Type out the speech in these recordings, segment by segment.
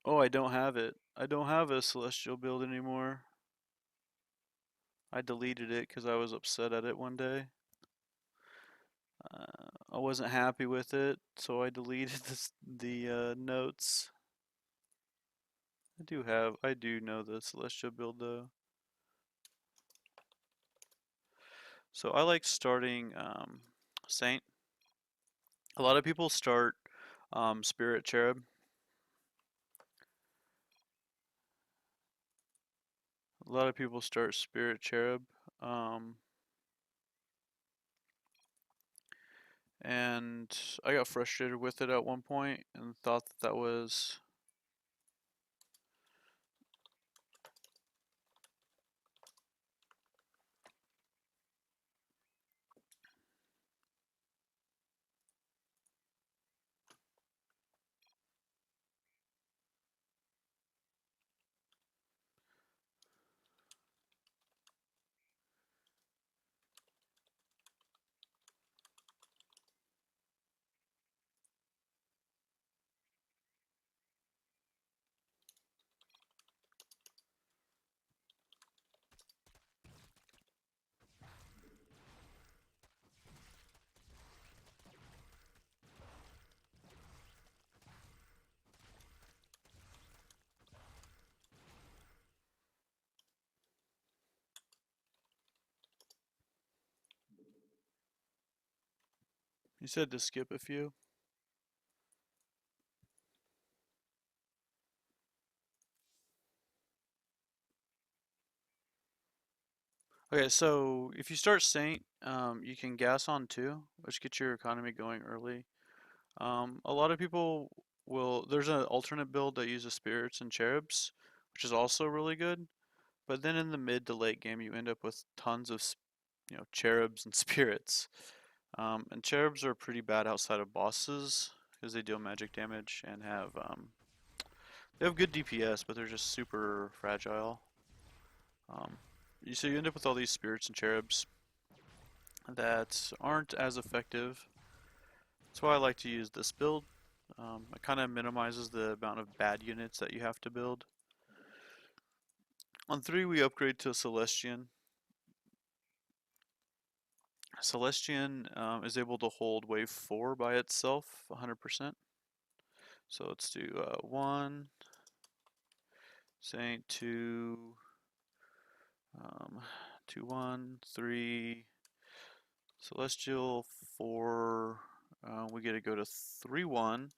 Oh, I don't have it. I don't have a celestial build anymore. I deleted it because I was upset at it one day. I wasn't happy with it, so I deleted the notes. I do know the celestial build though. So I like starting Saint. A lot of people start Spirit Cherub. A lot of people start Spirit Cherub. Um, and I got frustrated with it at one point and thought that was. You said to skip a few. Okay, so if you start Saint, you can gas on two, which gets your economy going early. A lot of people will. There's an alternate build that uses spirits and cherubs, which is also really good. But then in the mid to late game, you end up with tons of cherubs and spirits. And cherubs are pretty bad outside of bosses because they deal magic damage and they have good DPS, but they're just super fragile. Um, so you end up with all these spirits and cherubs that aren't as effective. That's why I like to use this build. It kind of minimizes the amount of bad units that you have to build. On 3, we upgrade to a Celestian. Celestian is able to hold wave 4 by itself 100%. So let's do 1, Saint 2, um, 2, 1, 3, Celestial 4. We get to go to 3, 1.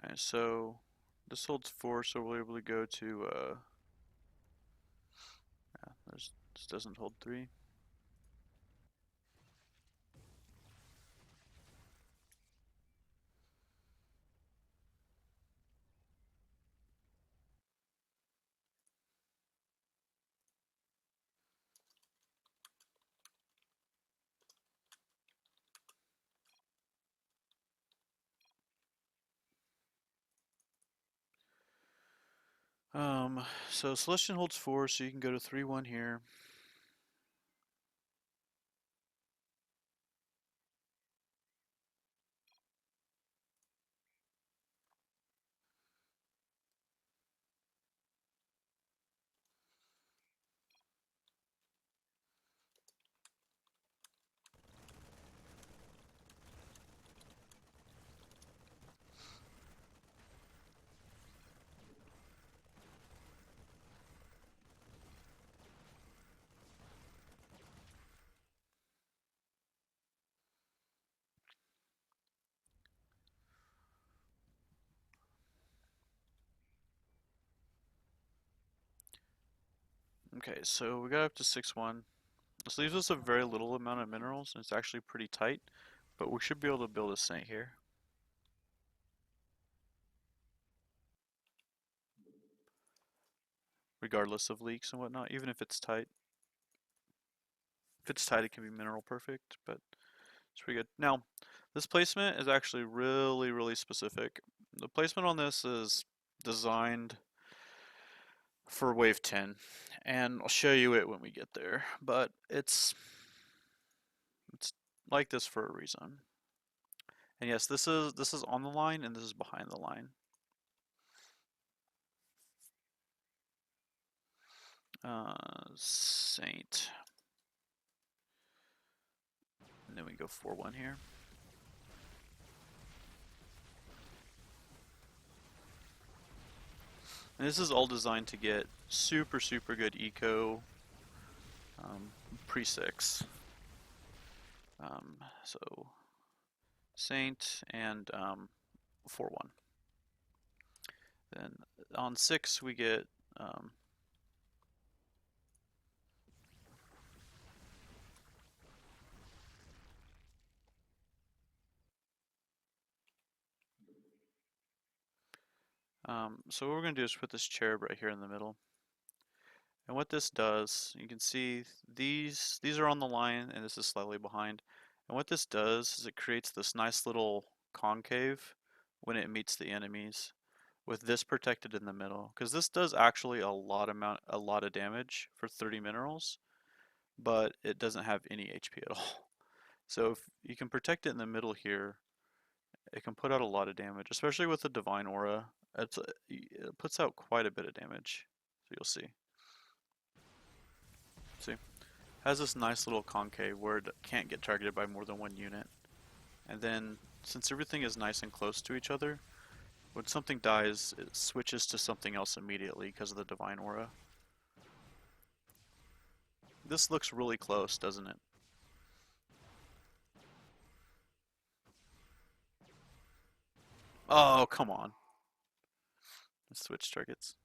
Alright, so this holds 4, so we're able to go to, yeah, this doesn't hold 3. So Celestian holds 4, so you can go to 3, 1 here. Okay, so we got up to 6, 1. This leaves us a very little amount of minerals, and it's actually pretty tight, but we should be able to build a Saint here. regardless of leaks and whatnot, even if it's tight. If it's tight, it can be mineral perfect, but it's pretty good. Now, this placement is actually really, really specific. The placement on this is designed for wave 10, and I'll show you it when we get there, but it's like this for a reason. And yes, this is on the line and this is behind the line. Saint. And then we go 4-1 here. And this is all designed to get super, super good eco pre-6. So Saint and 4-1. Then on 6 we get so what we're going to do is put this cherub right here in the middle. And what this does, you can see these are on the line and this is slightly behind. And what this does is it creates this nice little concave when it meets the enemies with this protected in the middle. Because this does actually a lot of damage for 30 minerals, but it doesn't have any HP at all. So if you can protect it in the middle here, it can put out a lot of damage, especially with the Divine Aura. It puts out quite a bit of damage, so you'll see. See, has this nice little concave where it can't get targeted by more than one unit. And then, since everything is nice and close to each other, when something dies, it switches to something else immediately because of the Divine Aura. This looks really close, doesn't it? Oh, come on. Let's switch targets.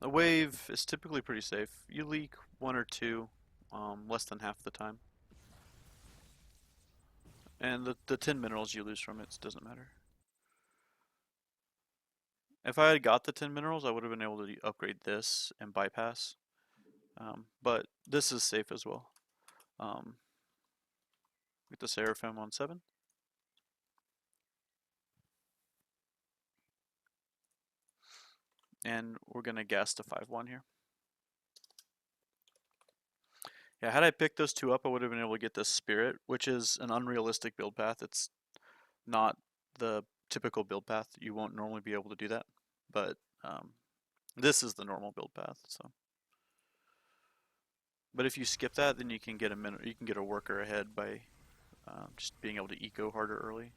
The wave is typically pretty safe. You leak 1 or 2, less than half the time. And the 10 minerals you lose from it doesn't matter. If I had got the 10 minerals, I would have been able to upgrade this and bypass. But this is safe as well. Get the Seraphim on 7. And we're going to gas to 5-1 here. Yeah, had I picked those two up, I would have been able to get this Spirit, which is an unrealistic build path. It's not the typical build path. You won't normally be able to do that. But this is the normal build path. So, but if you skip that, then you can get a worker ahead by just being able to eco harder early.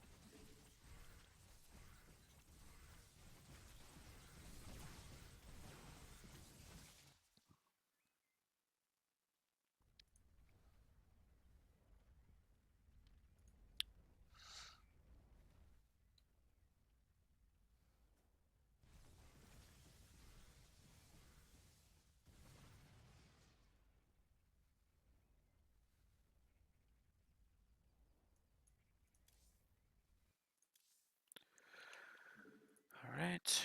All right,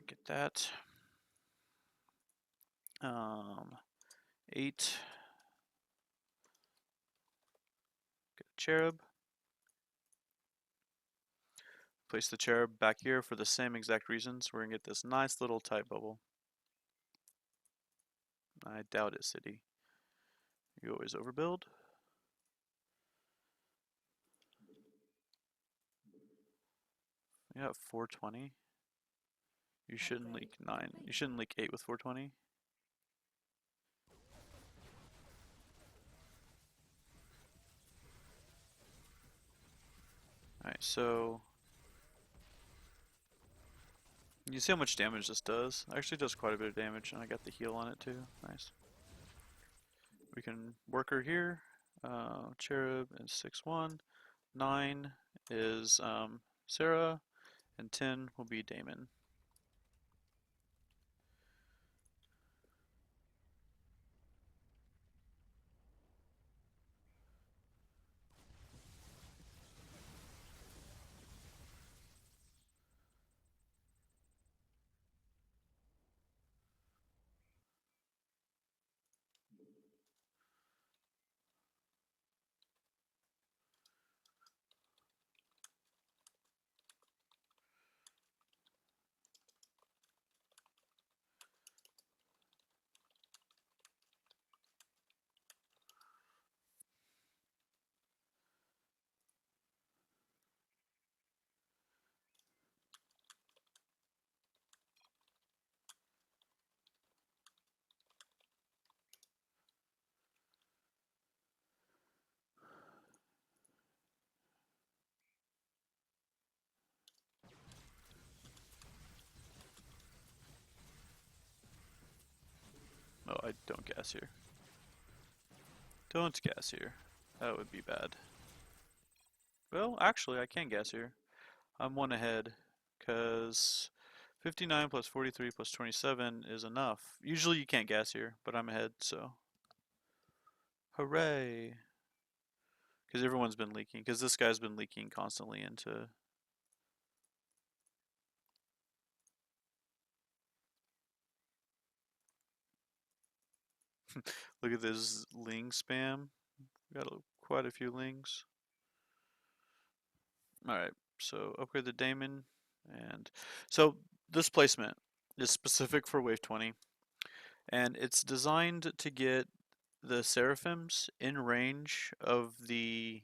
get that. 8. Get a cherub. Place the cherub back here for the same exact reasons. We're gonna get this nice little tight bubble. I doubt it, City. You always overbuild. You have 420. You shouldn't leak 9. You shouldn't leak 8 with 420. Alright, so you see how much damage this does? It actually does quite a bit of damage, and I got the heal on it too. Nice. We can work her here. Cherub is 6-1. 9 is Sarah, and 10 will be Damon. I don't gas here. Don't gas here. That would be bad. Well, actually, I can gas here. I'm one ahead, because 59 plus 43 plus 27 is enough. Usually you can't gas here, but I'm ahead, so hooray! Because everyone's been leaking, because this guy's been leaking constantly into... Look at this ling spam. Got quite a few lings. Alright, so upgrade the daemon, and so this placement is specific for wave 20, and it's designed to get the seraphims in range of the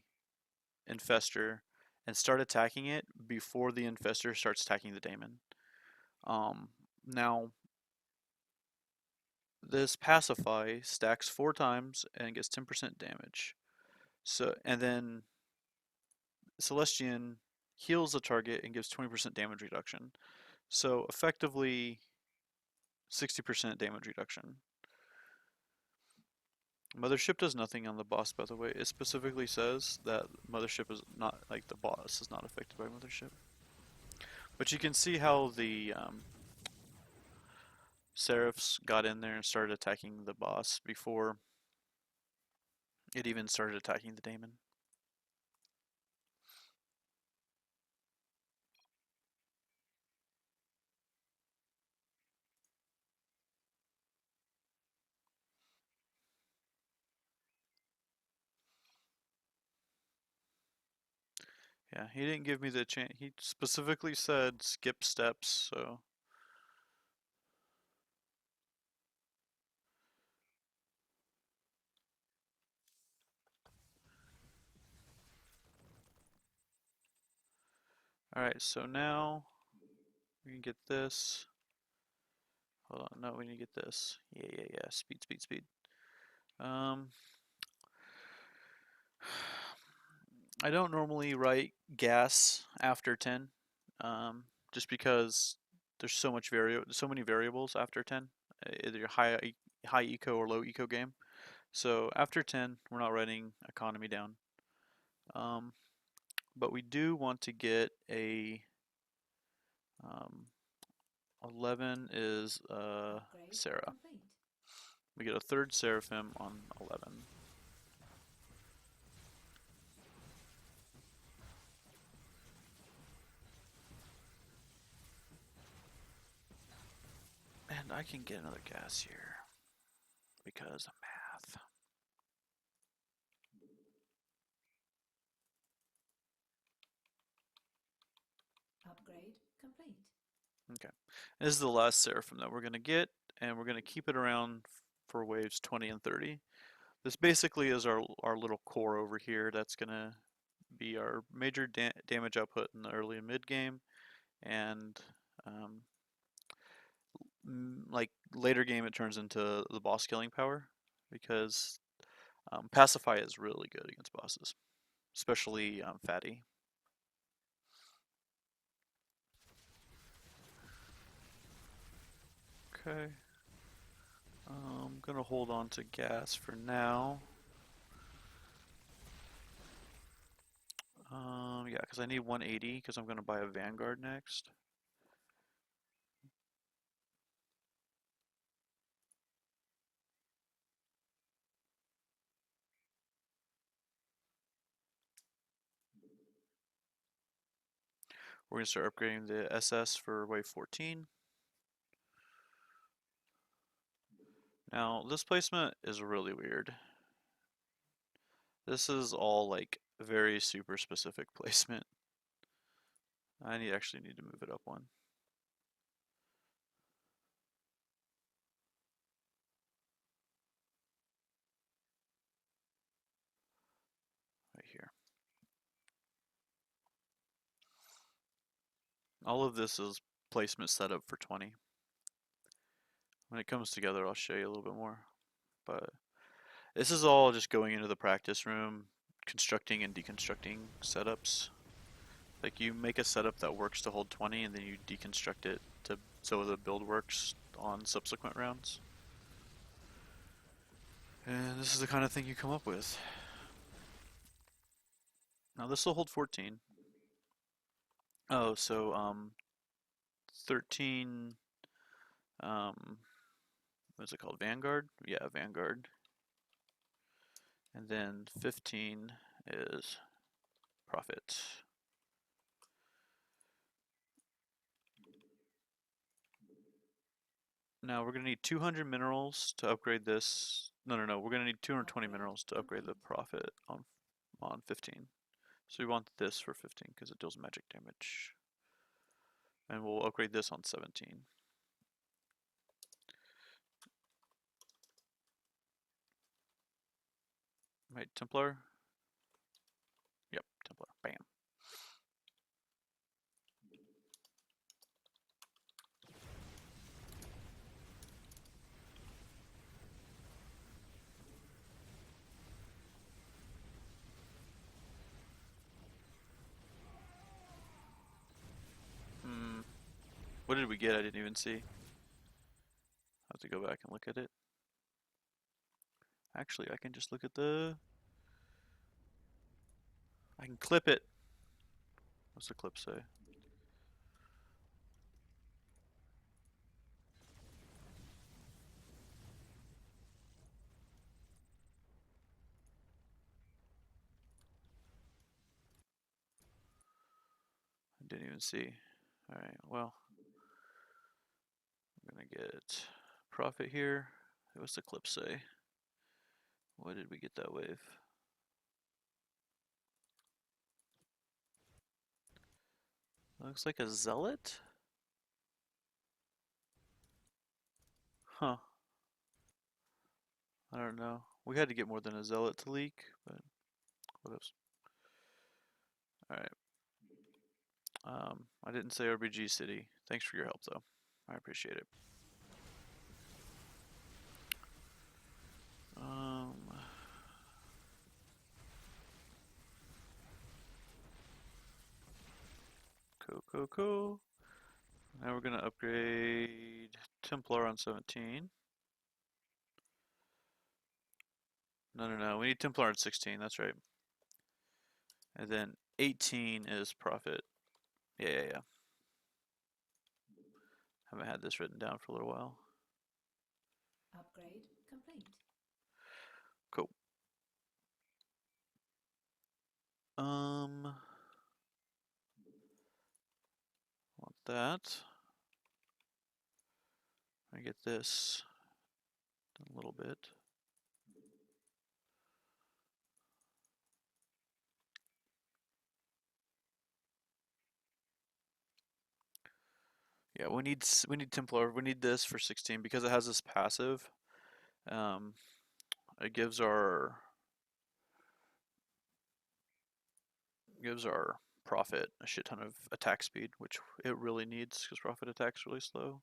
infestor and start attacking it before the infestor starts attacking the daemon. Now this pacify stacks 4 times and gets 10% damage. So, and then Celestian heals the target and gives 20% damage reduction. So effectively 60% damage reduction. Mothership does nothing on the boss, by the way. It specifically says that Mothership is not, like, the boss is not affected by Mothership. But you can see how the Seraphs got in there and started attacking the boss before it even started attacking the daemon. Yeah, he didn't give me the chance. He specifically said skip steps, so... Alright, so now we can get this. Hold on, no, we need to get this. Yeah. Speed, speed, speed. I don't normally write gas after 10, just because there's so many variables after 10, either your high eco or low eco game. So after 10, we're not writing economy down. But we do want to get a 11 is Sarah. We get a third Seraphim on 11. And I can get another gas here because of math. Upgrade complete. Okay. This is the last Seraphim that we're going to get, and we're going to keep it around for waves 20 and 30. This basically is our little core over here. That's going to be our major damage output in the early and mid game, and like later game it turns into the boss killing power, because Pacify is really good against bosses, especially Fatty. Okay. I'm gonna hold on to gas for now. Yeah, because I need 180 because I'm gonna buy a Vanguard next. We're gonna start upgrading the SS for wave 14. Now, this placement is really weird. This is all like very super specific placement. I actually need to move it up one. Right here. All of this is placement setup for 20. When it comes together, I'll show you a little bit more. But this is all just going into the practice room, constructing and deconstructing setups. Like, you make a setup that works to hold 20 and then you deconstruct it to so the build works on subsequent rounds. And this is the kind of thing you come up with. Now this will hold 14. Oh, so 13 what's it called? Vanguard? Yeah, Vanguard. And then 15 is profit. Now we're gonna need 200 minerals to upgrade this. No, no, no. We're gonna need 220 Upgrade minerals to upgrade the complete. profit on 15. So we want this for 15 because it deals magic damage. And we'll upgrade this on 17. Right, Templar? Yep, Templar. Bam. Hmm. What did we get? I didn't even see. I have to go back and look at it. Actually, I can just look at the. I can clip it. What's the clip say? I didn't even see. Alright, well, I'm gonna get profit here. What's the clip say? What did we get that wave? Looks like a zealot? Huh. I don't know. We had to get more than a zealot to leak, but what else? Alright. I didn't say RBG City. Thanks for your help, though. I appreciate it. Um, cool. Now we're gonna upgrade Templar on 17. No, no, no. We need Templar on 16. That's right. And then 18 is profit. Yeah. Haven't had this written down for a little while. Upgrade complete. Cool. Want that. I get this a little bit. Yeah, we need Templar. We need this for 16 because it has this passive. Um, it gives our profit a shit ton of attack speed, which it really needs because profit attacks really slow.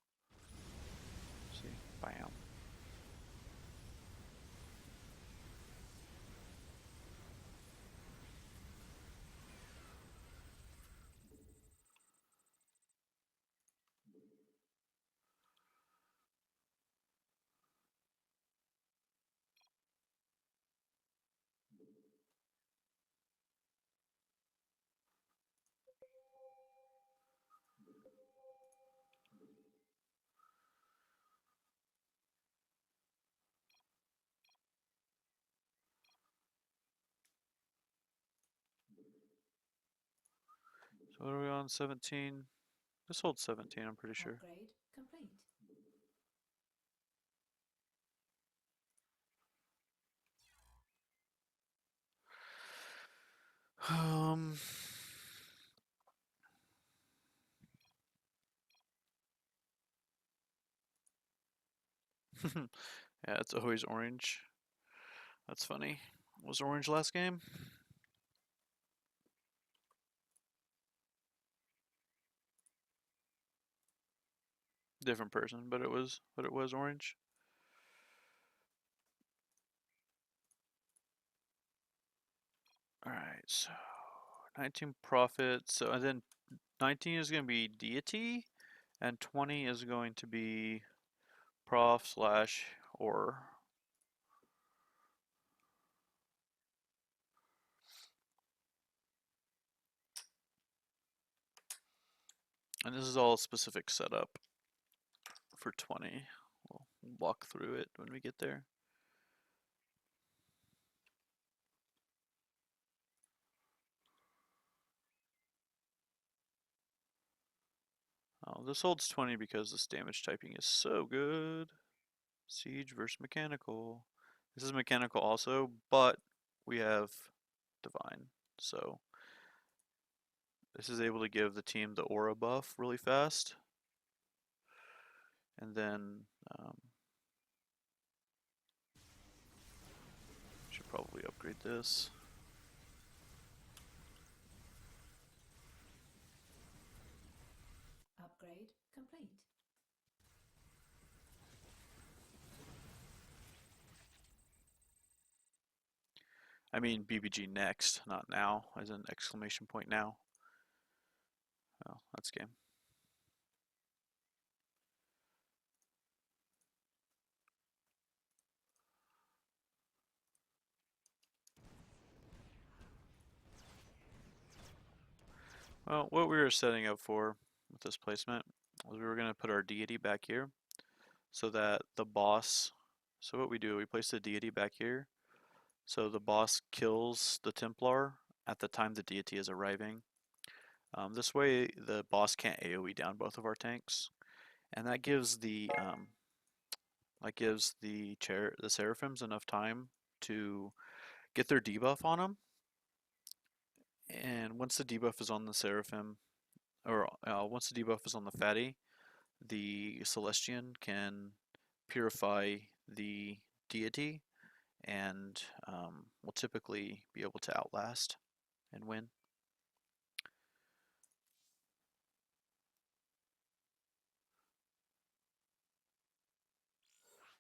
See, bam. So what are we on? 17. This holds 17. I'm pretty sure. Upgrade complete. Um. Yeah, it's always orange. That's funny. Was orange last game? Different person, but it was orange. All right, so 19 profit. So and then 19 is going to be deity, and 20 is going to be prof slash or. And this is all specific setup for 20. We'll walk through it when we get there. Oh, this holds 20 because this damage typing is so good. Siege versus mechanical. This is mechanical also, but we have divine. So this is able to give the team the aura buff really fast. And then should probably upgrade this. Upgrade complete. I mean BBG next, not now, as an exclamation point now. Oh, that's game. Well, what we were setting up for with this placement was we were going to put our deity back here so that the boss. So what we do, we place the deity back here so the boss kills the Templar at the time the deity is arriving. This way the boss can't AoE down both of our tanks, and that gives the Seraphims enough time to get their debuff on them. And once the debuff is on the Seraphim, or once the debuff is on the Fatty, the Celestian can purify the deity and will typically be able to outlast and win.